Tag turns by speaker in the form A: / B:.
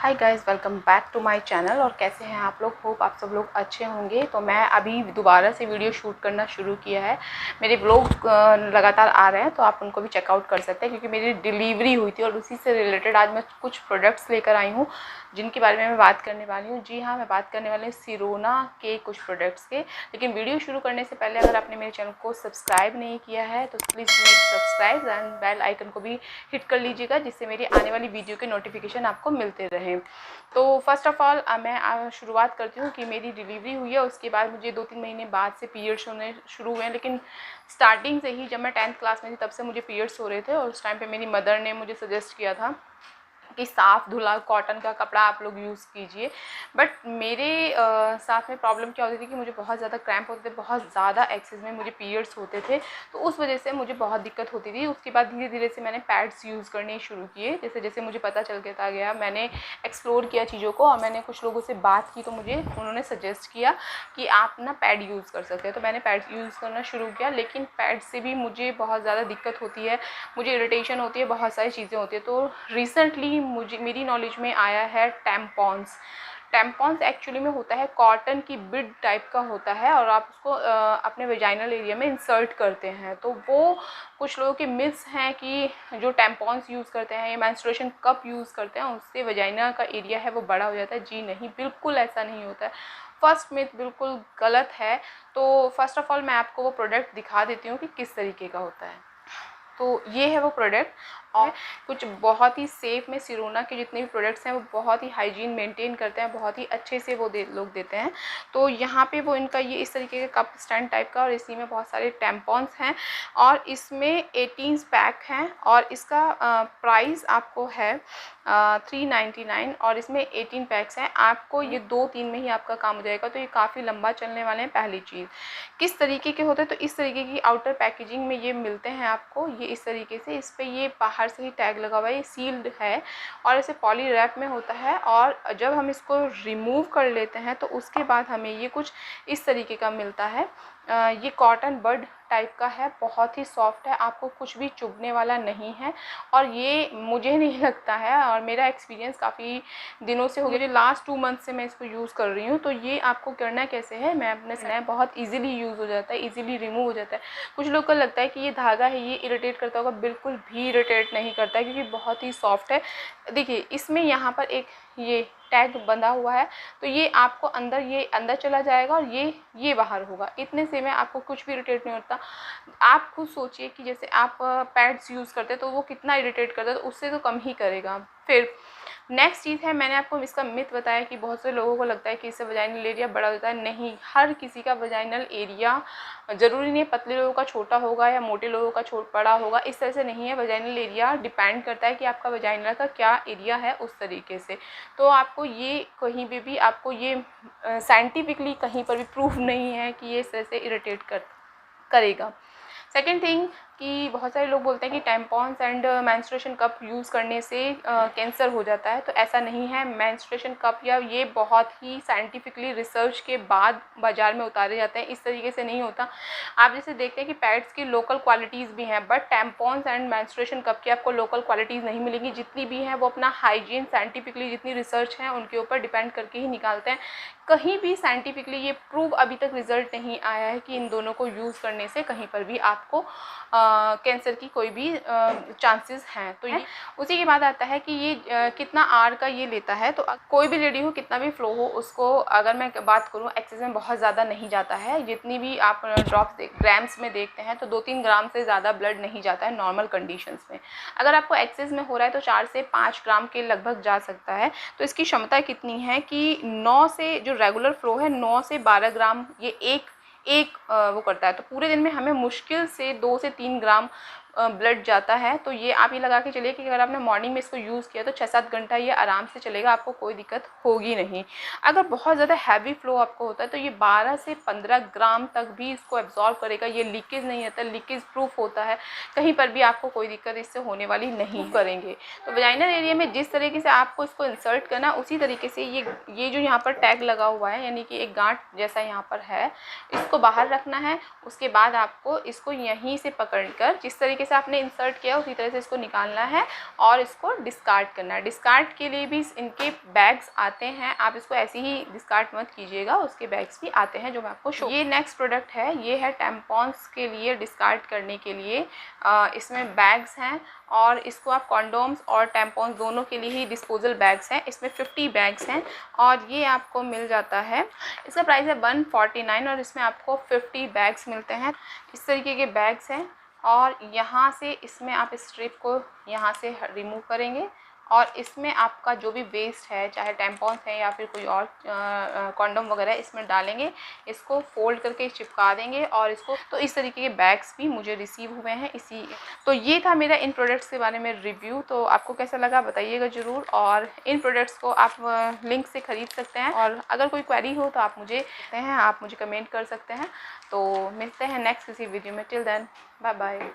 A: Hi guys, welcome back to my channel. और कैसे हैं आप लोग? होप आप सब लोग अच्छे होंगे। तो मैं अभी दोबारा से वीडियो शूट करना शुरू किया है। मेरे व्लॉग लगातार आ रहे हैं तो आप उनको भी चेकआउट कर सकते हैं, क्योंकि मेरी डिलीवरी हुई थी और उसी से रिलेटेड आज मैं कुछ प्रोडक्ट्स लेकर आई हूँ जिनके बारे में मैं बात करने वाली हूँ। जी हाँ, मैं बात करने वाली हूँ सिरोना के कुछ प्रोडक्ट्स के। लेकिन वीडियो शुरू करने से पहले अगर आपने मेरे चैनल को सब्सक्राइब नहीं किया है तो please make subscribe and bell icon को भी हिट कर लीजिएगा, जिससे मेरी आने वाली वीडियो के नोटिफिकेशन आपको मिलते रहें। तो फर्स्ट ऑफ ऑल मैं शुरुआत करती हूँ कि मेरी डिलीवरी हुई है, उसके बाद मुझे 2-3 महीने बाद से पीरियड्स होने शुरू हुए हैं। लेकिन स्टार्टिंग से ही, जब मैं 10th क्लास में थी तब से मुझे पीरियड्स हो रहे थे। और उस टाइम पे मेरी मदर ने मुझे सजेस्ट किया था कि साफ़ धुला कॉटन का कपड़ा आप लोग यूज़ कीजिए। बट मेरे साथ में प्रॉब्लम क्या होती थी कि मुझे बहुत ज़्यादा क्रैम्प होते थे, बहुत ज़्यादा एक्सेस में मुझे पीरियड्स होते थे, तो उस वजह से मुझे बहुत दिक्कत होती थी। उसके बाद धीरे धीरे से मैंने पैड्स यूज़ करने शुरू किए। जैसे जैसे मुझे पता चलता गया, मैंने एक्सप्लोर किया चीज़ों को और मैंने कुछ लोगों से बात की, तो मुझे उन्होंने सजेस्ट किया कि आप ना पैड यूज़ कर सकते हैं। तो मैंने पैड यूज़ करना शुरू किया, लेकिन पैड से भी मुझे बहुत ज़्यादा दिक्कत होती है, मुझे इरिटेशन होती है, बहुत सारी चीज़ें होती है। तो रिसेंटली मेरी नॉलेज में आया है टैम्पॉन्स। टैम्पॉन्स एक्चुअली में होता है कॉटन की बिड टाइप का होता है, और आप उसको अपने वेजाइनल एरिया में इंसर्ट करते हैं। तो वो कुछ लोगों के मिथ्स हैं कि जो टैम्पॉन्स यूज़ करते हैं या मेंस्ट्रुएशन कप यूज़ करते हैं उससे वेजाइना का एरिया है वो बड़ा हो जाता है। जी नहीं, बिल्कुल ऐसा नहीं होता है। फर्स्ट मिथ बिल्कुल गलत है। तो फर्स्ट ऑफ ऑल मैं आपको वो प्रोडक्ट दिखा देती हूँ कि किस तरीके का होता है। तो ये है वो प्रोडक्ट, और कुछ बहुत ही सेफ़ में सिरोना के जितने भी प्रोडक्ट्स हैं वो बहुत ही हाइजीन मेंटेन करते हैं, बहुत ही अच्छे से वो लोग देते हैं। तो यहाँ पे वो इनका ये इस तरीके का कप स्टैंड टाइप का, और इसी में बहुत सारे टैम्पॉन्स हैं और इसमें 18 पैक हैं। और इसका प्राइस आपको है 399, और इसमें 18 पैक्स हैं। आपको ये 2-3 में ही आपका काम हो जाएगा। तो ये काफ़ी लंबा चलने वाले हैं। पहली चीज़, किस तरीके के होते हैं, तो इस तरीके की आउटर पैकेजिंग में ये मिलते हैं आपको। ये इस तरीके से, इस पर ये बाहर से ही टैग लगा हुआ है, ये सील्ड है और इसे पॉली रैप में होता है। और जब हम इसको रिमूव कर लेते हैं तो उसके बाद हमें ये कुछ इस तरीके का मिलता है। ये कॉटन बड टाइप का है, बहुत ही सॉफ्ट है, आपको कुछ भी चुभने वाला नहीं है। और ये मुझे नहीं लगता है, और मेरा एक्सपीरियंस काफ़ी दिनों से हो गया, लास्ट 2 मंथ से मैं इसको यूज़ कर रही हूँ। तो ये आपको करना कैसे है, मैं अपने सुना है, बहुत ईजिली यूज़ हो जाता है, ईजिली रिमूव हो जाता है। कुछ लोग को लगता है कि ये धागा है ये इरिटेट करता होगा, बिल्कुल भी इरिटेट नहीं करता है, क्योंकि बहुत ही सॉफ्ट है। देखिए इसमें यहाँ पर एक ये टैग बंधा हुआ है, तो ये आपको अंदर चला जाएगा और ये बाहर होगा। इतने से में आपको कुछ भी इरिटेट नहीं होता। आप खुद सोचिए कि जैसे आप पैड्स यूज़ करते हैं तो वो कितना इरिटेट करता है, तो उससे तो कम ही करेगा। फिर नेक्स्ट चीज़ है, मैंने आपको इसका मिथ बताया कि बहुत से लोगों को लगता है कि इससे वजाइनल एरिया बड़ा होता है। नहीं, हर किसी का वजाइनल एरिया ज़रूरी नहीं है पतले लोगों का छोटा होगा या मोटे लोगों का बड़ा होगा, इस तरह से नहीं है। वजाइनल एरिया डिपेंड करता है कि आपका वजाइनल का क्या एरिया है, उस तरीके से। तो आपको ये कहीं भी आपको ये साइंटिफिकली कहीं पर भी प्रूफ नहीं है कि ये इस तरह से इरिटेट करेगा। सेकेंड थिंग कि बहुत सारे लोग बोलते हैं कि tampons and menstruation cup use करने से कैंसर हो जाता है, तो ऐसा नहीं है। मेंस्ट्रुएशन कप या ये बहुत ही साइंटिफिकली रिसर्च के बाद बाज़ार में उतारे जाते हैं, इस तरीके से नहीं होता। आप जैसे देखते हैं कि पैड्स की लोकल क्वालिटीज़ भी हैं, but tampons and menstruation cup की आपको लोकल क्वालिटीज़ नहीं मिलेंगी। जितनी भी हैं वो अपना हाइजीन, साइंटिफिकली जितनी रिसर्च है उनके ऊपर डिपेंड करके ही निकालते हैं। कहीं भी साइंटिफिकली ये प्रूव अभी तक रिज़ल्ट नहीं आया है कि इन दोनों को यूज़ करने से कहीं पर भी आपको कैंसर की कोई भी चांसेस हैं। तो ये उसी के बाद आता है कि ये कितना आर का ये लेता है। तो कोई भी लेडी हो, कितना भी फ्लो हो, उसको अगर मैं बात करूँ एक्सेस में बहुत ज़्यादा नहीं जाता है। जितनी भी आप ड्रॉप्स ग्राम्स में देखते हैं तो 2-3 ग्राम से ज़्यादा ब्लड नहीं जाता है नॉर्मल कंडीशंस में। अगर आपको एक्सेस में हो रहा है तो 4 से 5 ग्राम के लगभग जा सकता है। तो इसकी क्षमता कितनी है कि 9 से, जो रेगुलर फ्लो है 9 से 12 ग्राम ये एक वो करता है। तो पूरे दिन में हमें मुश्किल से 2 से 3 ग्राम ब्लड जाता है। तो ये आप ये लगा के चलिए कि अगर आपने मॉर्निंग में इसको यूज़ किया तो 6-7 घंटा ये आराम से चलेगा, आपको कोई दिक्कत होगी नहीं। अगर बहुत ज़्यादा हैवी फ्लो आपको होता है तो ये 12 से 15 ग्राम तक भी इसको एब्जॉर्ब करेगा। ये लीकेज नहीं होता, लीकेज प्रूफ होता है, कहीं पर भी आपको कोई दिक्कत इससे होने वाली नहीं करेंगे। तो वजाइनल एरिया में जिस तरीके से आपको इसको इंसर्ट करना, उसी तरीके से ये जो यहाँ पर टैग लगा हुआ है, यानी कि एक गांठ जैसा यहाँ पर है, इसको बाहर रखना है। उसके बाद आपको इसको यहीं से पकड़कर जिस तरीके तरीके से आपने इंसर्ट किया उसी तरह से इसको निकालना है और इसको डिस्कार्ड करना है। डिस्कार्ड के लिए भी इनके बैग्स आते हैं, आप इसको ऐसे ही डिस्कार्ड मत कीजिएगा, उसके बैग्स भी आते हैं जो मैं आपको शो। ये नेक्स्ट प्रोडक्ट है, ये है टैम्पॉन्स के लिए डिस्कार्ड करने के लिए। इसमें बैग्स हैं और इसको आप कॉन्डोम्स और टैम्पॉन्स दोनों के लिए ही डिस्पोजल बैग्स हैं। इसमें 50 बैग्स हैं और ये आपको मिल जाता है, इसका प्राइस है 149 और इसमें आपको 50 बैग्स मिलते हैं। इस तरीके के बैग्स हैं और यहाँ से इसमें आप स्ट्रिप को यहाँ से रिमूव करेंगे और इसमें आपका जो भी वेस्ट है, चाहे टैम्पॉन्स है या फिर कोई और कॉन्डोम वगैरह, इसमें डालेंगे, इसको फोल्ड करके चिपका देंगे और इसको, तो इस तरीके के बैग्स भी मुझे रिसीव हुए हैं इसी। तो ये था मेरा इन प्रोडक्ट्स के बारे में रिव्यू। तो आपको कैसा लगा बताइएगा ज़रूर, और इन प्रोडक्ट्स को आप लिंक से ख़रीद सकते हैं और अगर कोई क्वेरी हो तो आप मुझे कमेंट कर सकते हैं। तो मिलते हैं नेक्स्ट किसी वीडियो में। Till then bye bye.